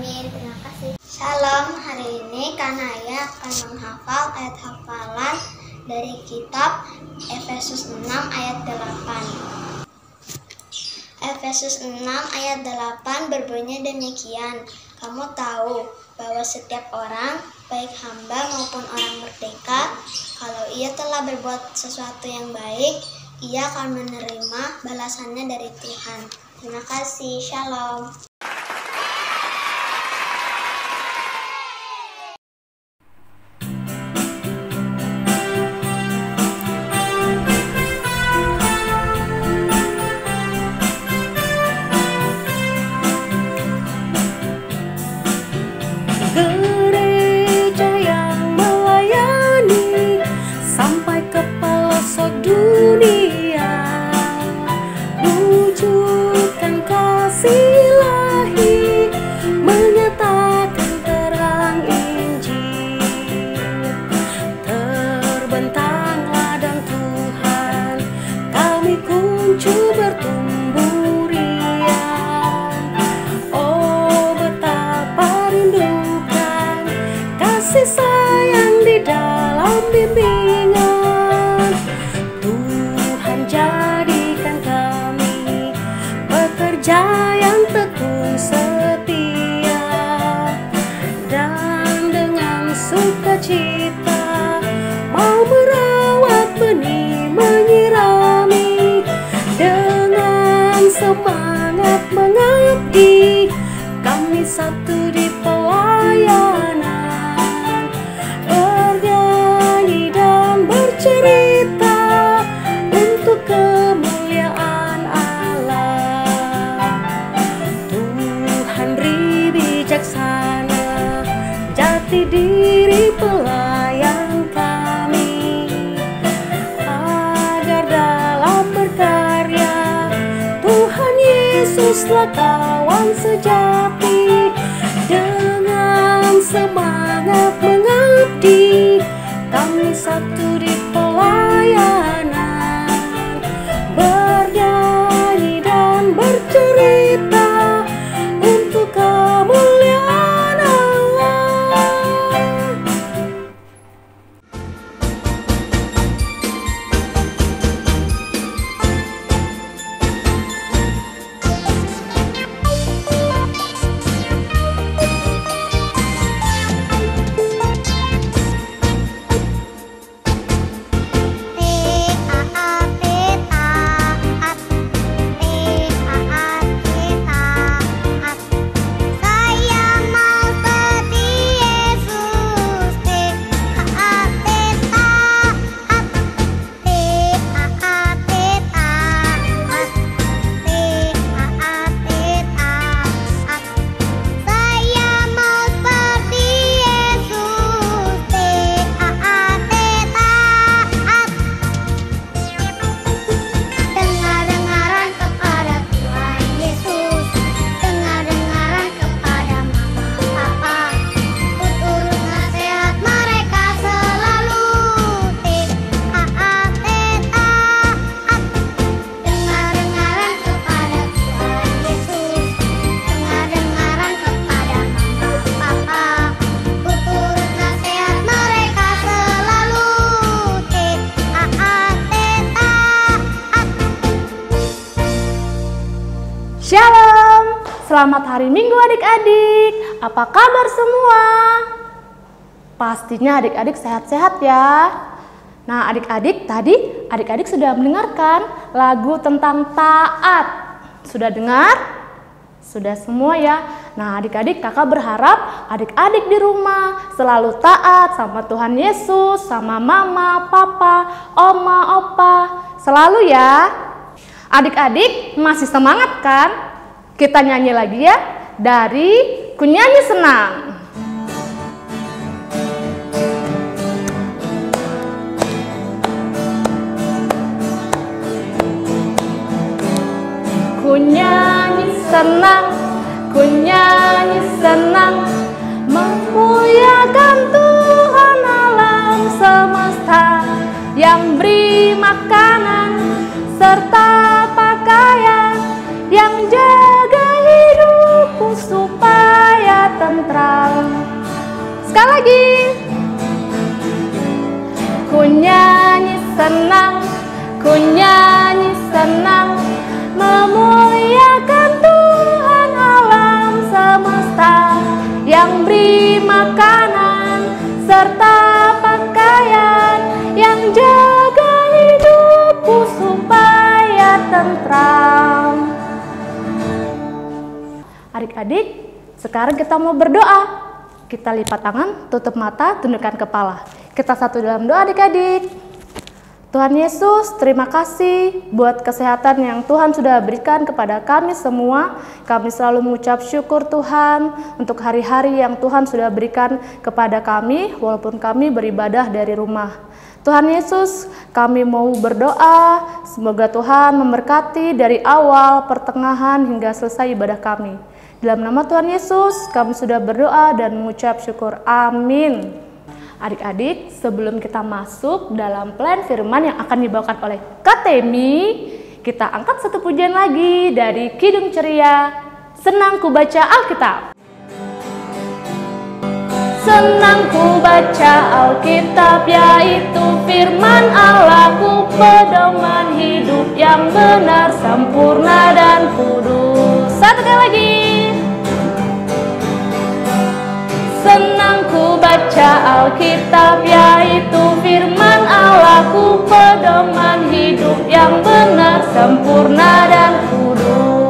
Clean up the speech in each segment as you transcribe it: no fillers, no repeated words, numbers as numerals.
Amin. Terima kasih. Shalom, hari ini Kanaya akan menghafal ayat hafalan dari kitab Efesus 6 ayat 8. Efesus 6 ayat 8 berbunyi demikian. Kamu tahu bahwa setiap orang, baik hamba maupun orang merdeka, kalau ia telah berbuat sesuatu yang baik, ia akan menerima balasannya dari Tuhan. Terima kasih. Shalom. Gereja yang melayani sampai ke pelosok dunia, wujudkan kasih ilahi, menyatakan terang Injil. Terbentang ladang Tuhan, kami kunci bertumbuh riang. Oh, betapa rindukan kasih sayang di dalam bimbingan. Tuhan jadikan kami pekerja yang tekun setia, dan dengan sukacita mau merawat benih, menyirami, dengan semangat mengabdi. Kami satu di pelayanan, bernyanyi dan bercerita untuk kemuliaan Allah. Tuhan beri bijaksana, jati diri pelayan kami, agar dalam berkarya Tuhan Yesuslah kawan sejati. Dengan semangat mengabdi, kami satu di pelayanan, bernyanyi dan bercerita untuk kemuliaan Allah. Shalom, selamat hari Minggu adik-adik. Apa kabar semua? Pastinya adik-adik sehat-sehat ya. Nah adik-adik, tadi adik-adik sudah mendengarkan lagu tentang taat. Sudah dengar? Sudah semua ya. Nah adik-adik, kakak berharap adik-adik di rumah selalu taat sama Tuhan Yesus, sama mama, papa, oma, opa. Selalu ya. Adik-adik masih semangat kan? Kita nyanyi lagi ya dari Ku Nyanyi Senang. Ku nyanyi senang, ku nyanyi senang, memuliakan Tuhan alam semesta yang beri makanan serta pakaian, yang jaga hidupku supaya senang, ku nyanyi senang, memuliakan Tuhan alam semesta yang beri makanan serta pakaian, yang jaga hidupku supaya tentram. Adik-adik, sekarang kita mau berdoa. Kita lipat tangan, tutup mata, tundukkan kepala. Kita satu dalam doa adik-adik. Tuhan Yesus, terima kasih buat kesehatan yang Tuhan sudah berikan kepada kami semua. Kami selalu mengucap syukur Tuhan untuk hari-hari yang Tuhan sudah berikan kepada kami, walaupun kami beribadah dari rumah. Tuhan Yesus, kami mau berdoa, semoga Tuhan memberkati dari awal, pertengahan, hingga selesai ibadah kami. Dalam nama Tuhan Yesus, kami sudah berdoa dan mengucap syukur. Amin. Adik-adik, sebelum kita masuk dalam plan firman yang akan dibawakan oleh Kak Temi, kita angkat satu pujian lagi dari Kidung Ceria, Senang Ku Baca Alkitab. Senang ku baca Alkitab, yaitu firman Allahku, pedoman hidup yang benar, sempurna dan kudus. Satu kali lagi. Senang ku baca Alkitab, yaitu firman Allahku, pedoman hidup yang benar, sempurna dan kudus.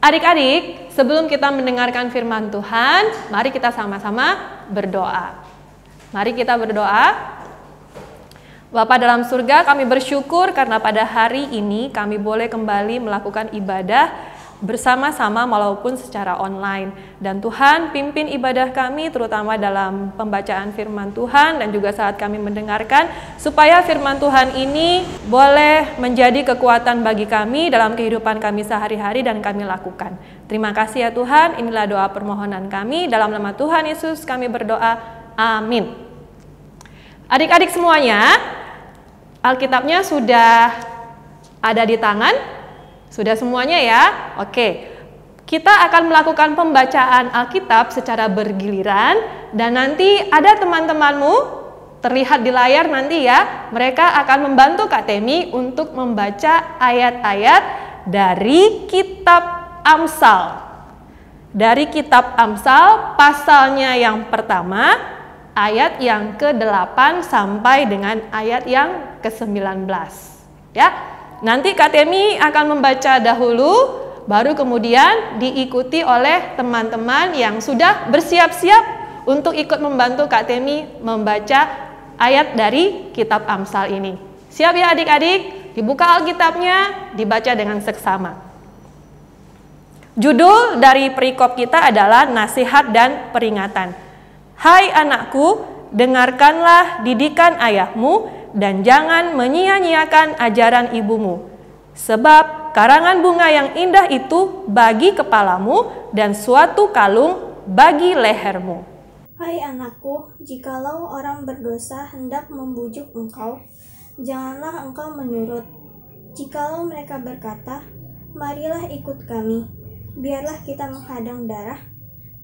Adik-adik, sebelum kita mendengarkan firman Tuhan, mari kita sama-sama berdoa. Mari kita berdoa. Bapa dalam surga, kami bersyukur karena pada hari ini kami boleh kembali melakukan ibadah bersama-sama walaupun secara online. Dan Tuhan pimpin ibadah kami terutama dalam pembacaan firman Tuhan dan juga saat kami mendengarkan, supaya firman Tuhan ini boleh menjadi kekuatan bagi kami dalam kehidupan kami sehari-hari dan kami lakukan. Terima kasih ya Tuhan, inilah doa permohonan kami, dalam nama Tuhan Yesus kami berdoa, amin. Adik-adik semuanya, Alkitabnya sudah ada di tangan? Sudah semuanya ya? Oke. Kita akan melakukan pembacaan Alkitab secara bergiliran dan nanti ada teman-temanmu terlihat di layar nanti ya. Mereka akan membantu Kak Temi untuk membaca ayat-ayat dari kitab Amsal. Dari kitab Amsal pasalnya yang pertama, ayat yang ke-8 sampai dengan ayat yang ke-19. Ya. Nanti Kak Temi akan membaca dahulu, baru kemudian diikuti oleh teman-teman yang sudah bersiap-siap untuk ikut membantu Kak Temi membaca ayat dari kitab Amsal ini. Siap ya adik-adik? Dibuka Alkitabnya, dibaca dengan seksama. Judul dari perikop kita adalah nasihat dan peringatan. Hai anakku, dengarkanlah didikan ayahmu, dan jangan menyia-nyiakan ajaran ibumu. Sebab karangan bunga yang indah itu bagi kepalamu dan suatu kalung bagi lehermu. Hai anakku, jikalau orang berdosa hendak membujuk engkau, janganlah engkau menurut. Jikalau mereka berkata, marilah ikut kami, biarlah kita menghadang darah,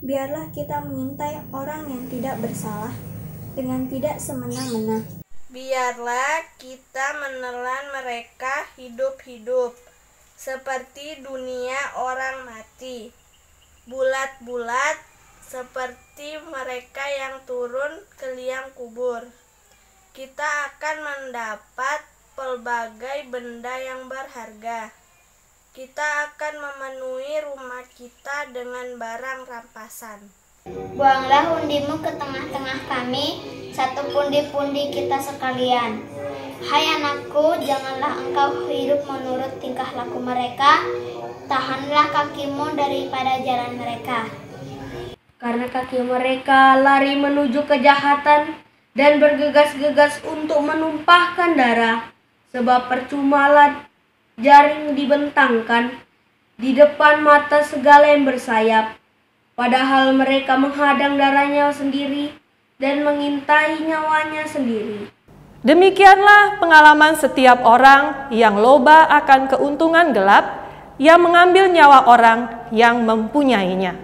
biarlah kita mengintai orang yang tidak bersalah, dengan tidak semena-mena. Biarlah kita menelan mereka hidup-hidup, seperti dunia orang mati. Bulat-bulat, seperti mereka yang turun ke liang kubur. Kita akan mendapat pelbagai benda yang berharga. Kita akan memenuhi rumah kita dengan barang rampasan. Buanglah hundimu ke tengah-tengah kami, satu pundi-pundi kita sekalian. Hai anakku, janganlah engkau hidup menurut tingkah laku mereka, tahanlah kakimu daripada jalan mereka. Karena kaki mereka lari menuju kejahatan dan bergegas-gegas untuk menumpahkan darah. Sebab percumalah jaring dibentangkan di depan mata segala yang bersayap. Padahal mereka menghadang darahnya sendiri dan mengintai nyawanya sendiri. Demikianlah pengalaman setiap orang yang loba akan keuntungan gelap, yang mengambil nyawa orang yang mempunyainya.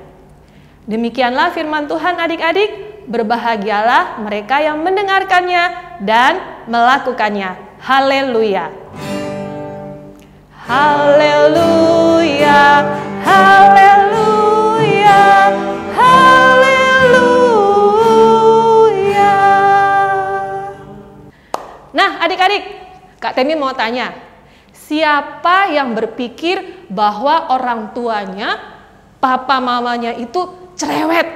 Demikianlah firman Tuhan adik-adik, berbahagialah mereka yang mendengarkannya dan melakukannya. Haleluya. Haleluya. Haleluya. Haleluya. Nah, adik-adik, Kak Temi mau tanya, siapa yang berpikir bahwa orang tuanya, papa mamanya itu cerewet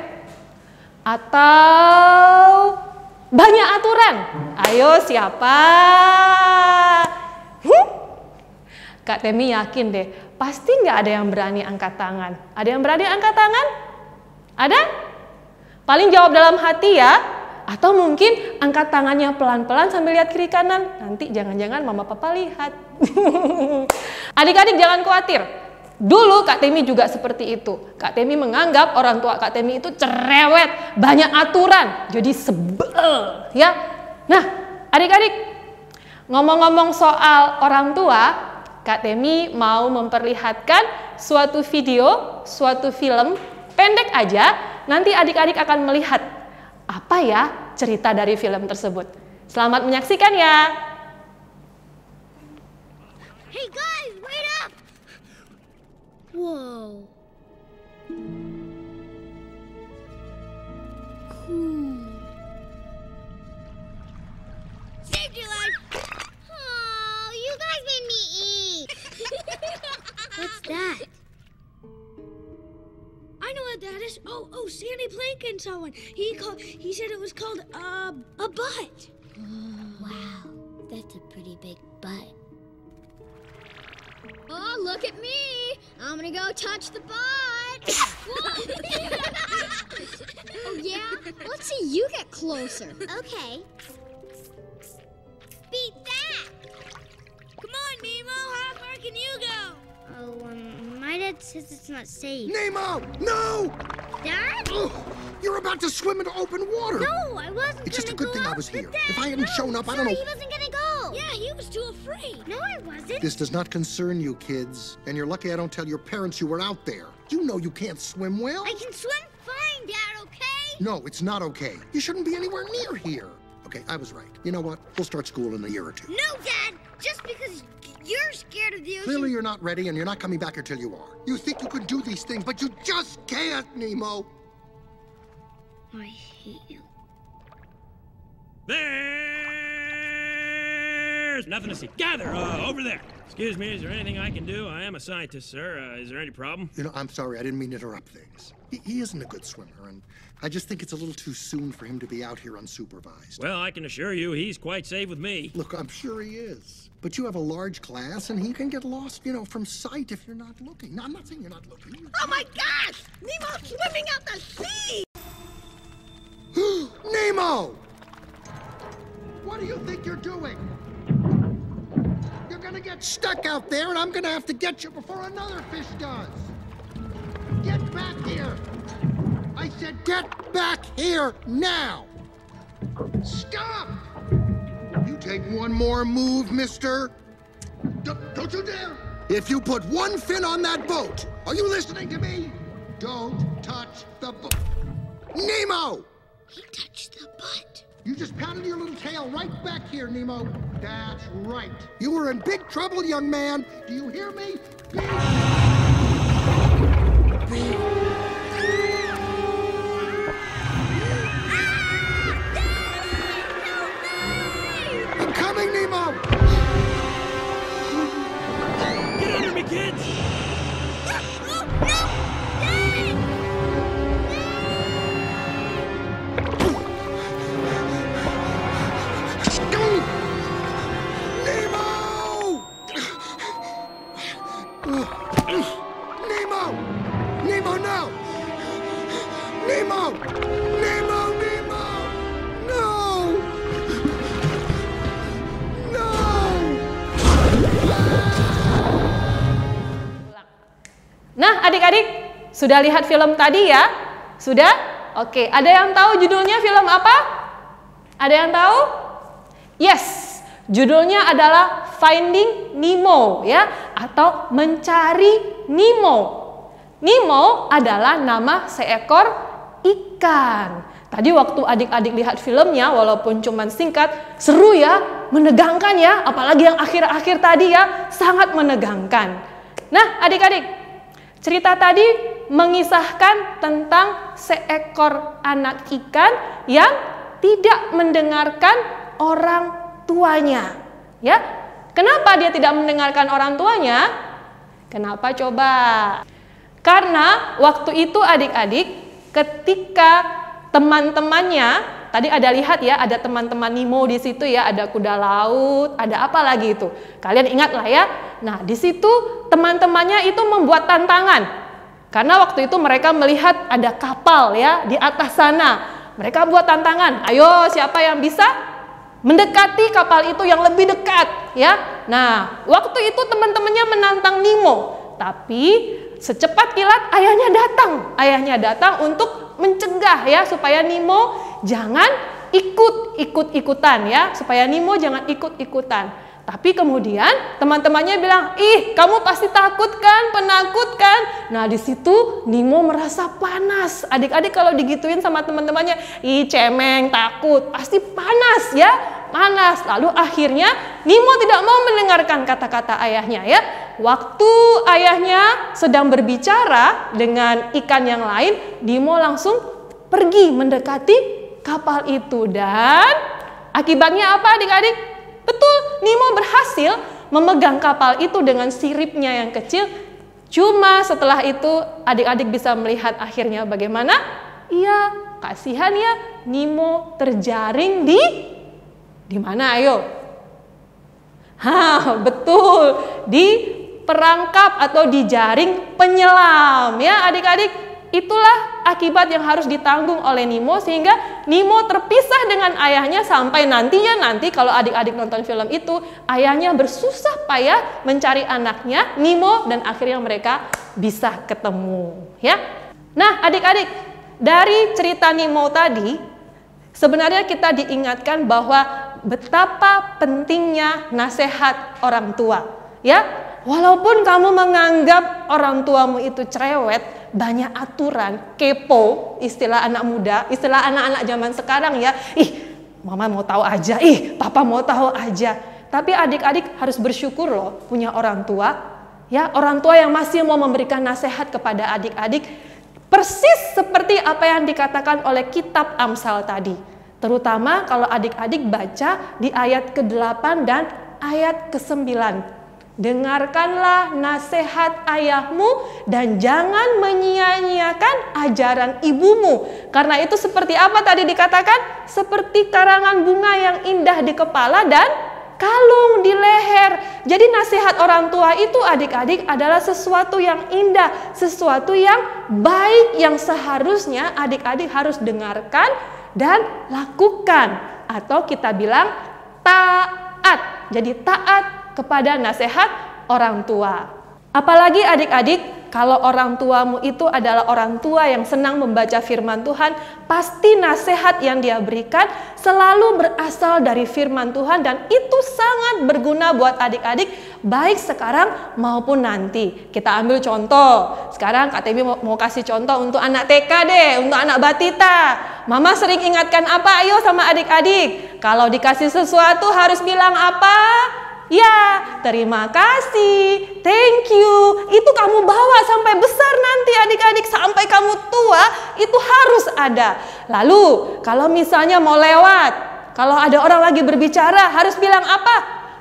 atau banyak aturan? Ayo siapa? Kak Temi yakin deh, pasti nggak ada yang berani angkat tangan. Ada yang berani angkat tangan? Ada? Paling jawab dalam hati ya, atau mungkin angkat tangannya pelan-pelan sambil lihat kiri kanan. Nanti jangan-jangan mama papa lihat. Adik-adik jangan khawatir. Dulu Kak Temi juga seperti itu. Kak Temi menganggap orang tua Kak Temi itu cerewet, banyak aturan, jadi sebel ya. Nah, adik-adik, ngomong-ngomong soal orang tua, Kak Temi mau memperlihatkan suatu video, suatu film pendek aja. Nanti adik-adik akan melihat apa ya cerita dari film tersebut. Selamat menyaksikan ya. Hey guys, wait up! Whoa. Cool. Saved your life! Oh, you guys made me eat! What's that? I know what that is. Oh, Sandy Plankin saw one. He said it was called a butt. Wow, that's a pretty big butt. Oh, look at me! I'm gonna go touch the butt! Oh, yeah? Let's see you get closer. Okay. Beat that! Come on, Nemo! How far can you go? Oh, my dad says it's not safe. Nemo! No! Dad? Ugh, you're about to swim into open water. No, I wasn't It's just a gonna good thing go I was up with here. Dad. If I hadn't shown up, I don't Sorry, know. he wasn't gonna go. Yeah, he was too afraid. No, I wasn't. This does not concern you, kids. And you're lucky I don't tell your parents you were out there. You know you can't swim well. I can swim fine, Dad, okay? No, it's not okay. You shouldn't be anywhere near here. Okay, I was right. You know what? We'll start school in a year or two. No, Dad! Just because you're scared of the ocean. Clearly you're not ready, and you're not coming back until you are. You think you can do these things, but you just can't, Nemo. I hate you. There's nothing to see. Gather, over there. Excuse me, is there anything I can do? I am a scientist, sir. Is there any problem? You know, I'm sorry. I didn't mean to interrupt things. He isn't a good swimmer, and I just think it's a little too soon for him to be out here unsupervised. Well, I can assure you he's quite safe with me. Look, I'm sure he is. But you have a large class, and he can get lost, you know, from sight if you're not looking. No, I'm not saying you're not looking. Oh my gosh! Nemo's swimming out the sea! Nemo! What do you think you're doing? You're gonna get stuck out there, and I'm gonna have to get you before another fish does. Get back here! I said get back here now! Stop! You take one more move, mister. Don't you dare! If you put one fin on that boat, are you listening to me? Don't touch the boat. Nemo! He touched the butt. You just pounded your little tail right back here, Nemo. That's right. You were in big trouble, young man. Do you hear me? I'm coming, Nemo! Get under me, kids! Nemo! Nemo! Nemo! No! No! Nah, adik-adik, sudah lihat film tadi ya? Sudah? Oke, ada yang tahu judulnya film apa? Ada yang tahu? Yes, judulnya adalah Finding Nemo ya, atau Mencari Nemo. Nemo adalah nama seekor ikan. Tadi waktu adik-adik lihat filmnya, walaupun cuma singkat, seru ya, menegangkan ya, apalagi yang akhir-akhir tadi ya, sangat menegangkan. Nah, adik-adik, cerita tadi mengisahkan tentang seekor anak ikan yang tidak mendengarkan orang tuanya. Ya, kenapa dia tidak mendengarkan orang tuanya? Kenapa coba? Karena waktu itu adik-adik, ketika teman-temannya, tadi ada lihat ya, ada teman-teman Nemo di situ ya, ada kuda laut, ada apa lagi itu? Kalian ingat lah ya. Nah, di situ teman-temannya itu membuat tantangan. Karena waktu itu mereka melihat ada kapal ya di atas sana. Mereka buat tantangan. Ayo, siapa yang bisa mendekati kapal itu yang lebih dekat ya. Nah, waktu itu teman-temannya menantang Nemo. Tapi secepat kilat ayahnya datang. Ayahnya datang untuk mencegah ya supaya Nemo jangan ikut-ikutan ya, supaya Nemo jangan ikut-ikutan. Tapi kemudian teman-temannya bilang, "Ih, kamu pasti takut kan, penakut kan?" Nah, di situ Nemo merasa panas. Adik-adik kalau digituin sama teman-temannya, "Ih, cemeng, takut." Pasti panas ya, panas. Lalu akhirnya Nemo tidak mau mendengarkan kata-kata ayahnya ya. Waktu ayahnya sedang berbicara dengan ikan yang lain, Nemo langsung pergi mendekati kapal itu. Dan akibatnya apa adik-adik? Betul, Nemo berhasil memegang kapal itu dengan siripnya yang kecil. Cuma setelah itu adik-adik bisa melihat akhirnya bagaimana? Iya, kasihan ya, Nemo terjaring di mana ayo? Hah, betul, di perangkap atau di jaring penyelam ya adik-adik. Itulah akibat yang harus ditanggung oleh Nemo, sehingga Nemo terpisah dengan ayahnya sampai nanti kalau adik-adik nonton film itu, ayahnya bersusah payah mencari anaknya Nemo dan akhirnya mereka bisa ketemu ya. Nah, adik-adik, dari cerita Nemo tadi sebenarnya kita diingatkan bahwa betapa pentingnya nasihat orang tua ya. Walaupun kamu menganggap orang tuamu itu cerewet, banyak aturan, kepo, istilah anak muda, istilah anak-anak zaman sekarang ya. Ih, mama mau tahu aja, ih, papa mau tahu aja. Tapi adik-adik harus bersyukur loh punya orang tua. Ya, orang tua yang masih mau memberikan nasihat kepada adik-adik. Persis seperti apa yang dikatakan oleh kitab Amsal tadi. Terutama kalau adik-adik baca di ayat ke-8 dan ayat ke-9. Dengarkanlah nasihat ayahmu dan jangan menyia-nyiakan ajaran ibumu. Karena itu seperti apa tadi dikatakan? Seperti karangan bunga yang indah di kepala dan kalung di leher. Jadi nasihat orang tua itu adik-adik adalah sesuatu yang indah, sesuatu yang baik yang seharusnya adik-adik harus dengarkan dan lakukan. Atau kita bilang taat. Jadi taat kepada nasihat orang tua. Apalagi adik-adik, kalau orang tuamu itu adalah orang tua yang senang membaca firman Tuhan, pasti nasihat yang dia berikan selalu berasal dari firman Tuhan dan itu sangat berguna buat adik-adik baik sekarang maupun nanti. Kita ambil contoh. Sekarang Kak Tebi mau kasih contoh untuk anak TK deh, untuk anak Batita. Mama sering ingatkan apa? Ayo sama adik-adik. Kalau dikasih sesuatu harus bilang apa? Ya, terima kasih, thank you. Itu kamu bawa sampai besar nanti adik-adik, sampai kamu tua, itu harus ada. Lalu, kalau misalnya mau lewat, kalau ada orang lagi berbicara, harus bilang apa?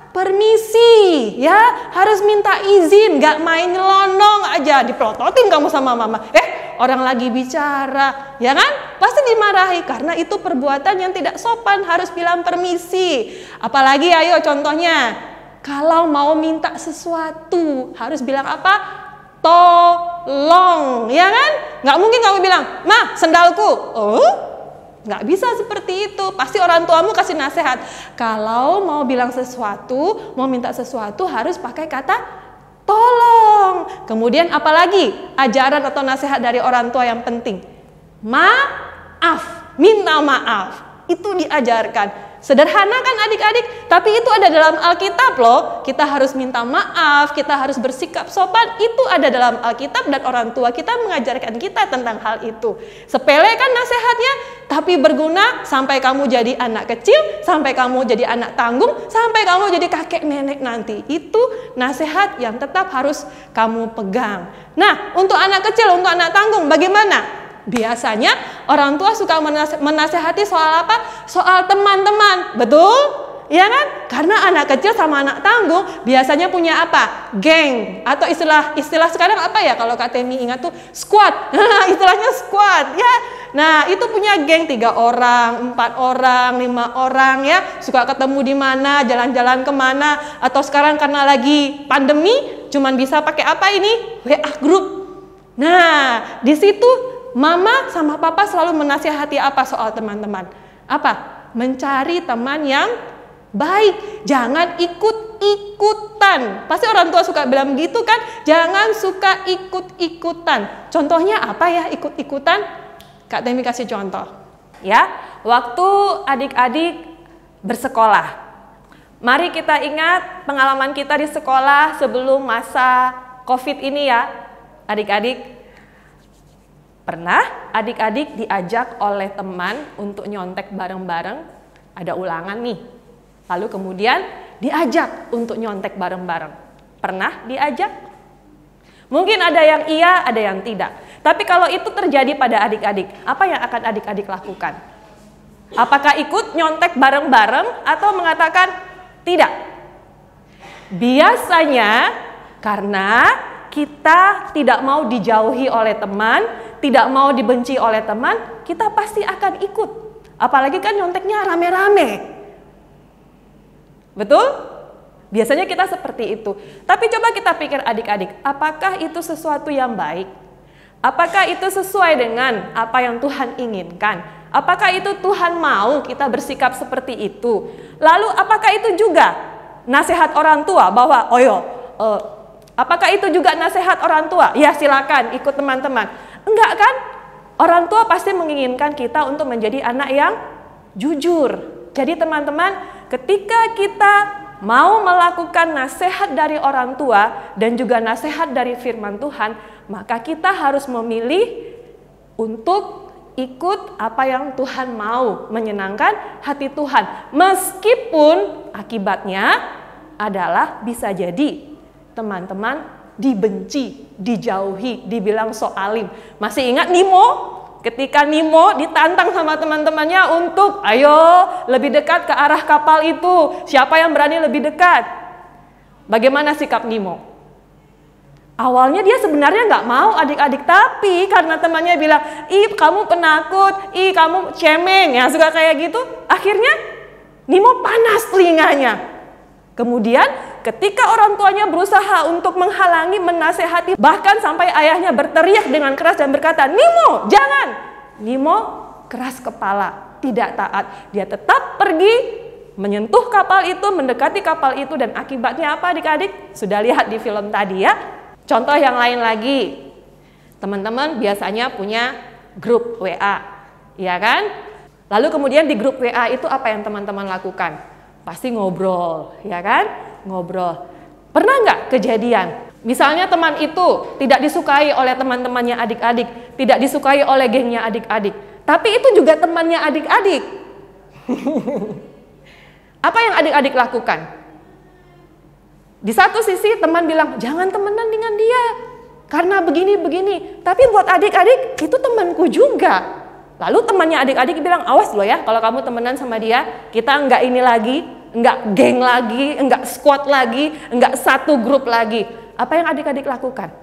Permisi, ya, harus minta izin, gak main nyelonong aja, dipelototin kamu sama mama. Orang lagi bicara, ya kan? Pasti dimarahi karena itu perbuatan yang tidak sopan, harus bilang permisi. Apalagi ayo contohnya, kalau mau minta sesuatu harus bilang apa? tolong, ya kan? Nggak mungkin kamu bilang, "Ma, sendalku." Oh, nggak bisa seperti itu. Pasti orang tuamu kasih nasihat. Kalau mau bilang sesuatu, mau minta sesuatu harus pakai kata tolong. Kemudian apalagi ajaran atau nasihat dari orang tua yang penting? Maaf, minta maaf. Itu diajarkan. Sederhana kan adik-adik, tapi itu ada dalam Alkitab loh. Kita harus minta maaf, kita harus bersikap sopan. Itu ada dalam Alkitab dan orang tua kita mengajarkan kita tentang hal itu. Sepele kan nasihatnya, tapi berguna sampai kamu jadi anak kecil, sampai kamu jadi anak tanggung, sampai kamu jadi kakek nenek nanti. Itu nasihat yang tetap harus kamu pegang. Nah, untuk anak kecil, untuk anak tanggung bagaimana? Biasanya orang tua suka menasehati soal apa? Soal teman-teman, betul? Ya kan? Karena anak kecil sama anak tanggung biasanya punya apa? Geng, atau istilah sekarang apa ya kalau Kak Temi ingat tuh? Squad. Istilahnya squad ya. Nah, itu punya geng 3 orang, 4 orang, 5 orang ya. Suka ketemu di mana, jalan-jalan kemana. Atau sekarang karena lagi pandemi, cuman bisa pakai apa ini? WA group. Nah, di situ Mama sama Papa selalu menasihati apa soal teman-teman? Apa? Mencari teman yang baik. Jangan ikut-ikutan. Pasti orang tua suka bilang gitu kan? Jangan suka ikut-ikutan. Contohnya apa ya ikut-ikutan? Kak Temi kasih contoh. Ya, waktu adik-adik bersekolah. Mari kita ingat pengalaman kita di sekolah sebelum masa COVID ini ya. Adik-adik, pernah adik-adik diajak oleh teman untuk nyontek bareng-bareng, ada ulangan nih. Lalu kemudian diajak untuk nyontek bareng-bareng. Pernah diajak? Mungkin ada yang iya, ada yang tidak. Tapi kalau itu terjadi pada adik-adik, apa yang akan adik-adik lakukan? Apakah ikut nyontek bareng-bareng atau mengatakan tidak? Biasanya karena kita tidak mau dijauhi oleh teman, tidak mau dibenci oleh teman, kita pasti akan ikut. Apalagi kan nyonteknya rame-rame. Betul? Biasanya kita seperti itu. Tapi coba kita pikir adik-adik, apakah itu sesuatu yang baik? Apakah itu sesuai dengan apa yang Tuhan inginkan? Apakah itu Tuhan mau kita bersikap seperti itu? Lalu apakah itu juga nasihat orang tua bahwa, apakah itu juga nasihat orang tua? Ya silakan ikut teman-teman. Enggak kan? Orang tua pasti menginginkan kita untuk menjadi anak yang jujur. Jadi teman-teman, ketika kita mau melakukan nasihat dari orang tua dan juga nasihat dari firman Tuhan, maka kita harus memilih untuk ikut apa yang Tuhan mau, menyenangkan hati Tuhan. Meskipun akibatnya adalah bisa jadi teman-teman dibenci, dijauhi, dibilang so alim. Masih ingat Nemo? Ketika Nemo ditantang sama teman-temannya untuk ayo lebih dekat ke arah kapal itu. Siapa yang berani lebih dekat? Bagaimana sikap Nemo? Awalnya dia sebenarnya nggak mau adik-adik, tapi karena temannya bilang, ih kamu penakut, ih kamu cemeng, ya suka kayak gitu. Akhirnya Nemo panas telinganya. Kemudian ketika orang tuanya berusaha untuk menghalangi, menasehati, bahkan sampai ayahnya berteriak dengan keras dan berkata, Nemo, jangan. Nemo keras kepala, tidak taat. Dia tetap pergi, menyentuh kapal itu, mendekati kapal itu, dan akibatnya apa adik-adik? Sudah lihat di film tadi ya. Contoh yang lain lagi, teman-teman biasanya punya grup WA, ya kan? Lalu kemudian di grup WA itu apa yang teman-teman lakukan? Pasti ngobrol, ya kan? Ngobrol. Pernah nggak kejadian? Misalnya teman itu tidak disukai oleh teman-temannya adik-adik, tidak disukai oleh gengnya adik-adik, tapi itu juga temannya adik-adik. Apa yang adik-adik lakukan? Di satu sisi teman bilang, jangan temenan dengan dia, karena begini-begini. Tapi buat adik-adik, itu temanku juga. Lalu temannya adik-adik bilang, awas loh ya, kalau kamu temenan sama dia, kita nggak ini lagi, nggak geng lagi, nggak squad lagi, nggak satu grup lagi. Apa yang adik-adik lakukan?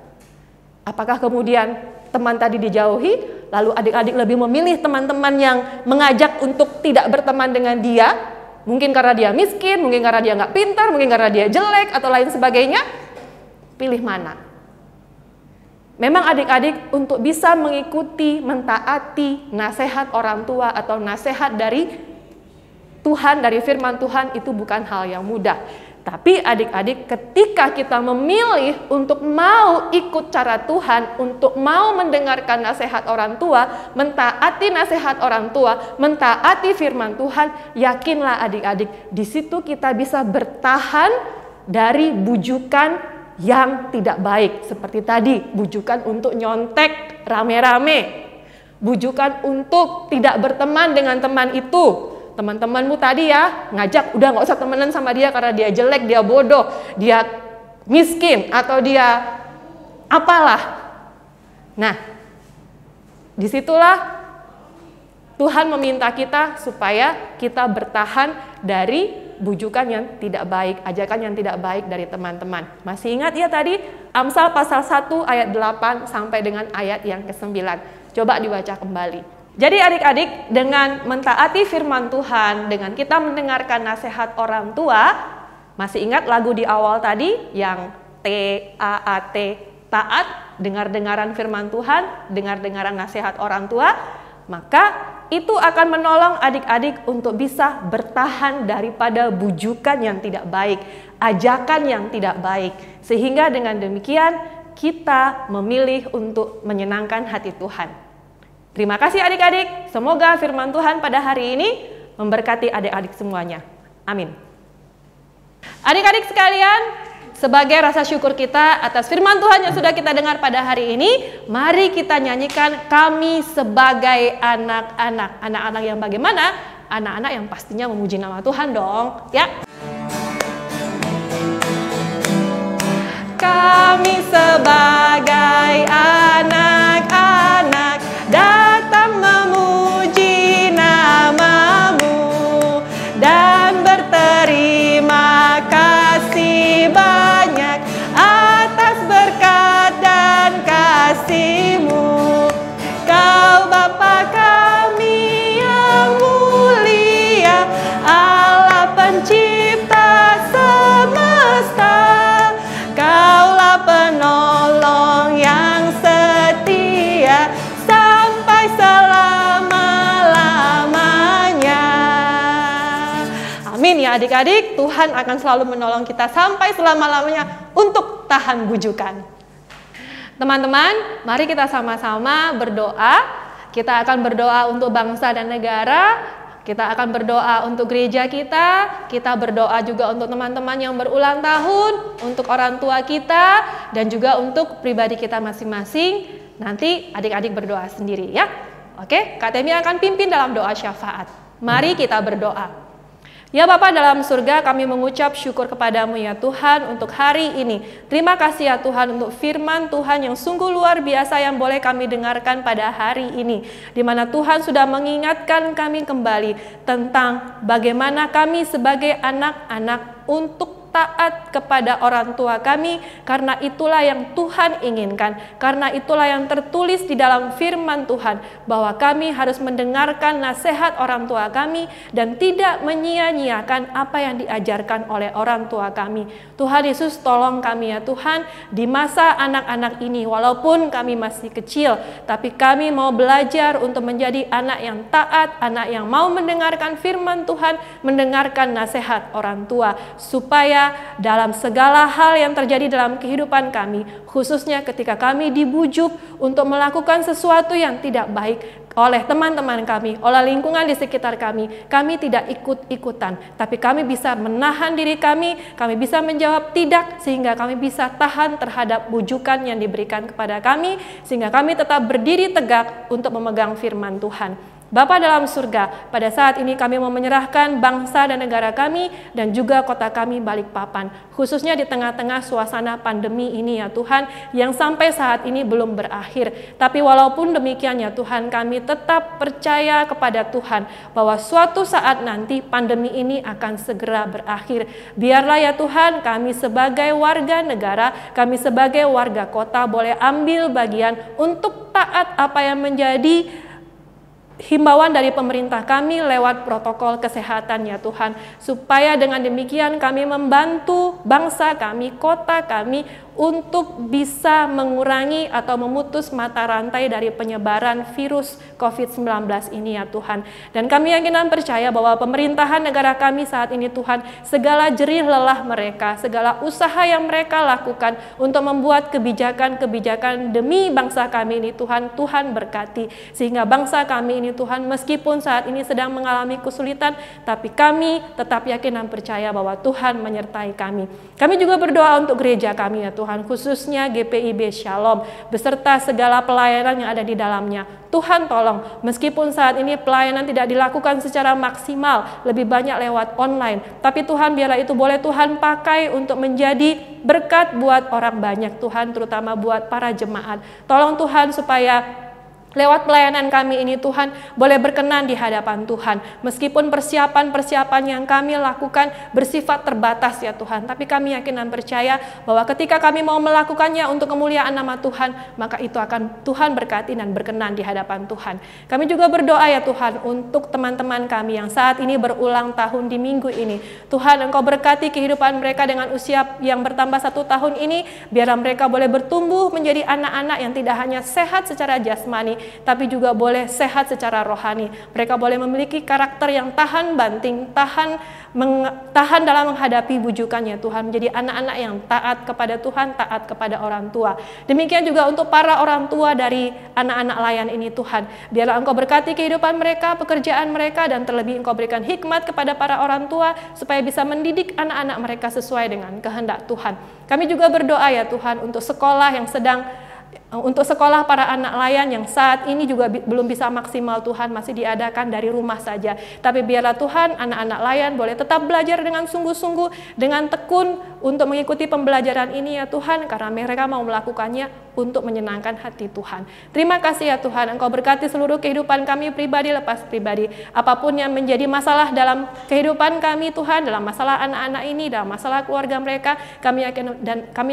Apakah kemudian teman tadi dijauhi, lalu adik-adik lebih memilih teman-teman yang mengajak untuk tidak berteman dengan dia? Mungkin karena dia miskin, mungkin karena dia nggak pintar, mungkin karena dia jelek, atau lain sebagainya. Pilih mana? Memang adik-adik untuk bisa mengikuti, mentaati nasihat orang tua atau nasihat dari Tuhan, dari firman Tuhan itu bukan hal yang mudah. Tapi adik-adik, ketika kita memilih untuk mau ikut cara Tuhan, untuk mau mendengarkan nasihat orang tua, mentaati nasihat orang tua, mentaati firman Tuhan, yakinlah adik-adik, di situ kita bisa bertahan dari bujukan yang tidak baik. Seperti tadi, bujukan untuk nyontek rame-rame, bujukan untuk tidak berteman dengan teman itu. Teman-temanmu tadi ya ngajak, udah nggak usah temenan sama dia karena dia jelek, dia bodoh, dia miskin, atau dia apalah. Nah, disitulah Tuhan meminta kita supaya kita bertahan dari bujukan yang tidak baik, ajakan yang tidak baik dari teman-teman. Masih ingat ya tadi Amsal pasal 1 ayat 8 sampai dengan ayat yang ke-9. Coba dibaca kembali. Jadi adik-adik, dengan mentaati firman Tuhan, dengan kita mendengarkan nasihat orang tua, masih ingat lagu di awal tadi yang T-A-A-T, taat, dengar-dengaran firman Tuhan, dengar-dengaran nasihat orang tua, maka itu akan menolong adik-adik untuk bisa bertahan daripada bujukan yang tidak baik, ajakan yang tidak baik. Sehingga dengan demikian kita memilih untuk menyenangkan hati Tuhan. Terima kasih adik-adik, semoga firman Tuhan pada hari ini memberkati adik-adik semuanya. Amin. Adik-adik sekalian, sebagai rasa syukur kita atas firman Tuhan yang sudah kita dengar pada hari ini, mari kita nyanyikan Kami Sebagai Anak-anak. Anak-anak yang bagaimana? Anak-anak yang pastinya memuji nama Tuhan dong, ya. Kami sebagai anak-anak datang memuji namamu dan berterima kasih banyak atas berkat dan kasih-Mu. Kau Bapa kami yang mulia, Allah pencipta semesta, Kaulah penolong yang setia sampai selama-lamanya. Amin ya adik-adik, Tuhan akan selalu menolong kita sampai selama-lamanya untuk tahan bujukan. Teman-teman, mari kita sama-sama berdoa. Kita akan berdoa untuk bangsa dan negara. Kita akan berdoa untuk gereja kita berdoa juga untuk teman-teman yang berulang tahun, untuk orang tua kita, dan juga untuk pribadi kita masing-masing. Nanti adik-adik berdoa sendiri ya. Oke, Kak Temi akan pimpin dalam doa syafaat. Mari kita berdoa. Ya Bapa dalam surga, kami mengucap syukur kepadamu ya Tuhan untuk hari ini. Terima kasih ya Tuhan untuk firman Tuhan yang sungguh luar biasa yang boleh kami dengarkan pada hari ini. Di mana Tuhan sudah mengingatkan kami kembali tentang bagaimana kami sebagai anak-anak untuk taat kepada orang tua kami, karena itulah yang Tuhan inginkan, karena itulah yang tertulis di dalam firman Tuhan, bahwa kami harus mendengarkan nasihat orang tua kami dan tidak menyia-nyiakan apa yang diajarkan oleh orang tua kami. Tuhan Yesus, tolong kami ya Tuhan, di masa anak-anak ini, walaupun kami masih kecil, tapi kami mau belajar untuk menjadi anak yang taat, anak yang mau mendengarkan firman Tuhan, mendengarkan nasihat orang tua, supaya dalam segala hal yang terjadi dalam kehidupan kami, khususnya ketika kami dibujuk untuk melakukan sesuatu yang tidak baik oleh teman-teman kami, oleh lingkungan di sekitar kami tidak ikut-ikutan, tapi kami bisa menahan diri kami bisa menjawab tidak, sehingga kami bisa tahan terhadap bujukan yang diberikan kepada kami, sehingga kami tetap berdiri tegak untuk memegang firman Tuhan. Bapa dalam surga, pada saat ini kami mau menyerahkan bangsa dan negara kami dan juga kota kami Balikpapan, khususnya di tengah-tengah suasana pandemi ini ya Tuhan, yang sampai saat ini belum berakhir. Tapi walaupun demikian ya Tuhan, kami tetap percaya kepada Tuhan bahwa suatu saat nanti pandemi ini akan segera berakhir. Biarlah ya Tuhan, kami sebagai warga negara, kami sebagai warga kota boleh ambil bagian untuk taat apa yang menjadi himbauan dari pemerintah kami lewat protokol kesehatan ya Tuhan, supaya dengan demikian kami membantu bangsa kami, kota kami untuk bisa mengurangi atau memutus mata rantai dari penyebaran virus COVID-19 ini ya Tuhan. Dan kami yakin dan percaya bahwa pemerintahan negara kami saat ini Tuhan, segala jerih lelah mereka, segala usaha yang mereka lakukan untuk membuat kebijakan-kebijakan demi bangsa kami ini Tuhan, Tuhan berkati. Sehingga bangsa kami ini Tuhan, meskipun saat ini sedang mengalami kesulitan, tapi kami tetap yakin dan percaya bahwa Tuhan menyertai kami. Kami juga berdoa untuk gereja kami ya Tuhan, khususnya GPIB Shalom, beserta segala pelayanan yang ada di dalamnya. Tuhan tolong, meskipun saat ini pelayanan tidak dilakukan secara maksimal, lebih banyak lewat online, tapi Tuhan biarlah itu boleh Tuhan pakai untuk menjadi berkat buat orang banyak Tuhan, terutama buat para jemaat. Tolong Tuhan supaya lewat pelayanan kami ini Tuhan boleh berkenan di hadapan Tuhan. Meskipun persiapan-persiapan yang kami lakukan bersifat terbatas ya Tuhan, tapi kami yakin dan percaya bahwa ketika kami mau melakukannya untuk kemuliaan nama Tuhan, maka itu akan Tuhan berkati dan berkenan di hadapan Tuhan. Kami juga berdoa ya Tuhan untuk teman-teman kami yang saat ini berulang tahun di minggu ini. Tuhan, Engkau berkati kehidupan mereka dengan usia yang bertambah 1 tahun ini, biar mereka boleh bertumbuh menjadi anak-anak yang tidak hanya sehat secara jasmani, tapi juga boleh sehat secara rohani. Mereka boleh memiliki karakter yang tahan banting, tahan dalam menghadapi bujukannya Tuhan, menjadi anak-anak yang taat kepada Tuhan, taat kepada orang tua. Demikian juga untuk para orang tua dari anak-anak layan ini Tuhan, biarlah Engkau berkati kehidupan mereka, pekerjaan mereka, dan terlebih Engkau berikan hikmat kepada para orang tua supaya bisa mendidik anak-anak mereka sesuai dengan kehendak Tuhan. Kami juga berdoa ya Tuhan untuk sekolah yang untuk sekolah para anak layan yang saat ini juga belum bisa maksimal Tuhan, masih diadakan dari rumah saja. Tapi biarlah Tuhan anak-anak layan boleh tetap belajar dengan sungguh-sungguh, dengan tekun untuk mengikuti pembelajaran ini ya Tuhan, karena mereka mau melakukannya untuk menyenangkan hati Tuhan. Terima kasih ya Tuhan, Engkau berkati seluruh kehidupan kami pribadi lepas pribadi. Apapun yang menjadi masalah dalam kehidupan kami Tuhan, dalam masalah anak-anak ini, dalam masalah keluarga mereka, kami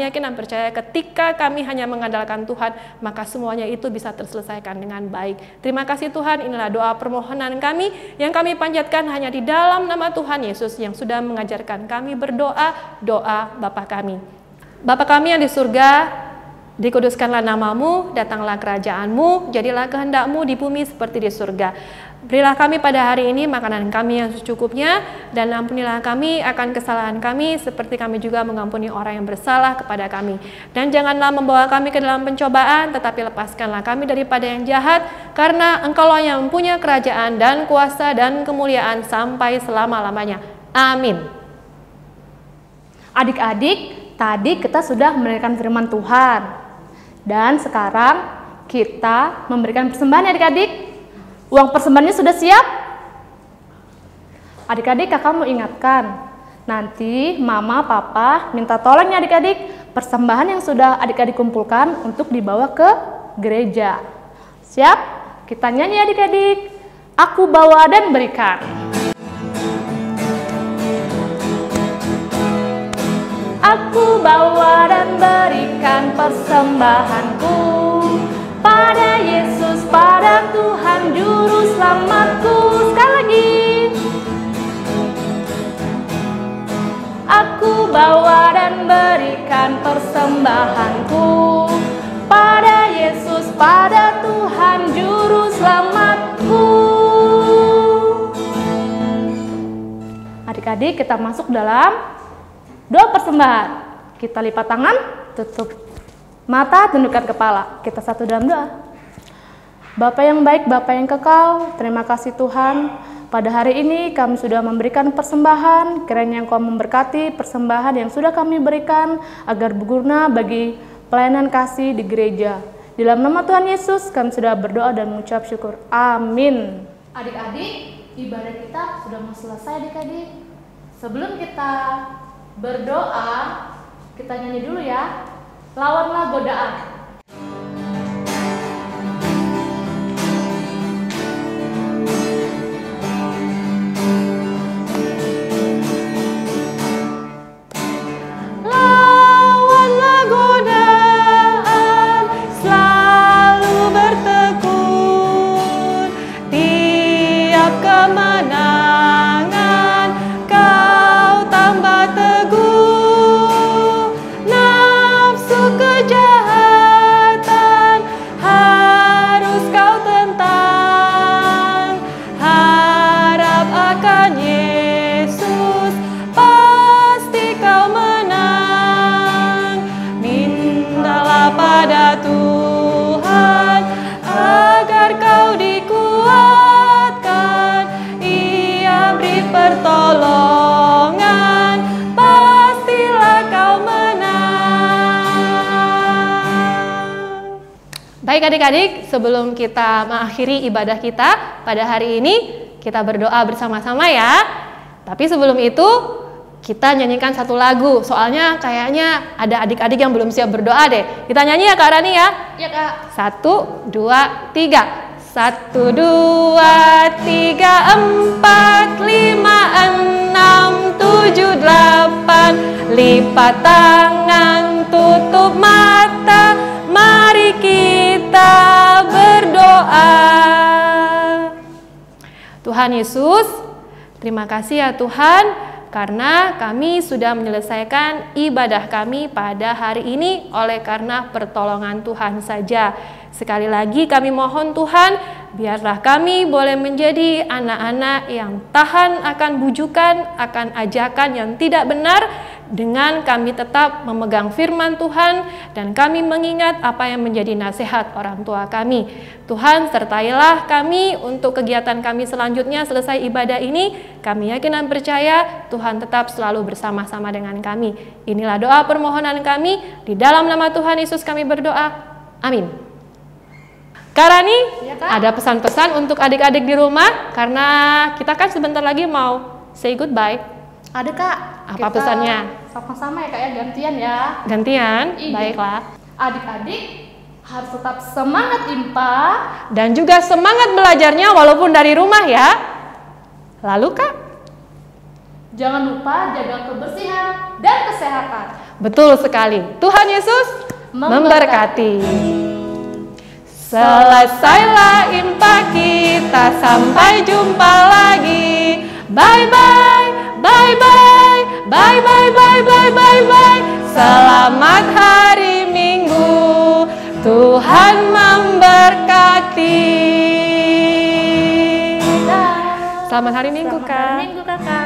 yakin dan percaya ketika kami hanya mengandalkan Tuhan, maka semuanya itu bisa terselesaikan dengan baik. Terima kasih Tuhan, inilah doa permohonan kami yang kami panjatkan hanya di dalam nama Tuhan Yesus yang sudah mengajarkan kami berdoa, doa Bapa kami. Bapa kami yang di surga, dikuduskanlah namamu, datanglah kerajaanmu, jadilah kehendakmu di bumi seperti di surga. Berilah kami pada hari ini makanan kami yang secukupnya, dan ampunilah kami akan kesalahan kami, seperti kami juga mengampuni orang yang bersalah kepada kami. Dan janganlah membawa kami ke dalam pencobaan, tetapi lepaskanlah kami daripada yang jahat, karena Engkaulah yang mempunyai kerajaan dan kuasa dan kemuliaan sampai selama-lamanya. Amin. Adik-adik, tadi kita sudah mendengarkan firman Tuhan, dan sekarang kita memberikan persembahan ya adik-adik. Uang persembahannya sudah siap? Adik-adik, kakak mau ingatkan, nanti mama, papa minta tolong ya adik-adik, persembahan yang sudah adik-adik kumpulkan untuk dibawa ke gereja. Siap? Kita nyanyi adik-adik. Aku bawa dan berikan. Aku bawa dan berikan persembahanku pada Yesus, pada Tuhan Juru Selamatku. Sekali lagi. Aku bawa dan berikan persembahanku pada Yesus, pada Tuhan Juru Selamatku. Adik-adik, kita masuk dalam doa persembahan. Kita lipat tangan, tutup mata, tundukkan kepala. Kita satu dalam doa. Bapa yang baik, Bapa yang kekal, terima kasih Tuhan. Pada hari ini kami sudah memberikan persembahan, kiranya Engkau memberkati persembahan yang sudah kami berikan agar berguna bagi pelayanan kasih di gereja. Di dalam nama Tuhan Yesus kami sudah berdoa dan mengucap syukur. Amin. Adik-adik, ibadah kita sudah mau selesai adik-adik. Sebelum kita berdoa, kita nyanyi dulu ya. Lawanlah godaan. Lawanlah godaan, selalu bertekun, tiap kemenangan kau tambah teguh. Nafsu adik-adik, sebelum kita mengakhiri ibadah kita pada hari ini, kita berdoa bersama-sama ya. Tapi sebelum itu, kita nyanyikan satu lagu. Soalnya kayaknya ada adik-adik yang belum siap berdoa deh. Kita nyanyi ya Kak Rani ya? Iya Kak. 1, 2, 3. 1, 2, 3, 4, 5, 6, 7, 8. Lipat tangan, tutup mata, mari kita berdoa. Tuhan Yesus, terima kasih ya Tuhan, karena kami sudah menyelesaikan ibadah kami pada hari ini oleh karena pertolongan Tuhan saja. Sekali lagi kami mohon Tuhan, biarlah kami boleh menjadi anak-anak yang tahan akan bujukan, akan ajakan yang tidak benar, dengan kami tetap memegang firman Tuhan dan kami mengingat apa yang menjadi nasihat orang tua kami. Tuhan, sertailah kami untuk kegiatan kami selanjutnya selesai ibadah ini. Kami yakin dan percaya Tuhan tetap selalu bersama-sama dengan kami. Inilah doa permohonan kami, di dalam nama Tuhan Yesus kami berdoa. Amin. Kak Rani, Ya, Kak. ada pesan-pesan untuk adik-adik di rumah karena kita kan sebentar lagi mau say goodbye. Ada Kak. Apa pesannya? Sama-sama ya Kak ya, gantian ya. Gantian, Iya. baiklah. Adik-adik harus tetap semangat IMPA. Dan juga semangat belajarnya walaupun dari rumah ya. Lalu Kak? Jangan lupa jaga kebersihan dan kesehatan. Betul sekali. Tuhan Yesus memberkati. Selesailah IMPA kita, sampai jumpa lagi. Bye bye, bye bye, bye bye, bye bye, bye bye. Selamat hari Minggu, Tuhan memberkati. Selamat hari Minggu, Selamat Kak. hari Minggu Kakak.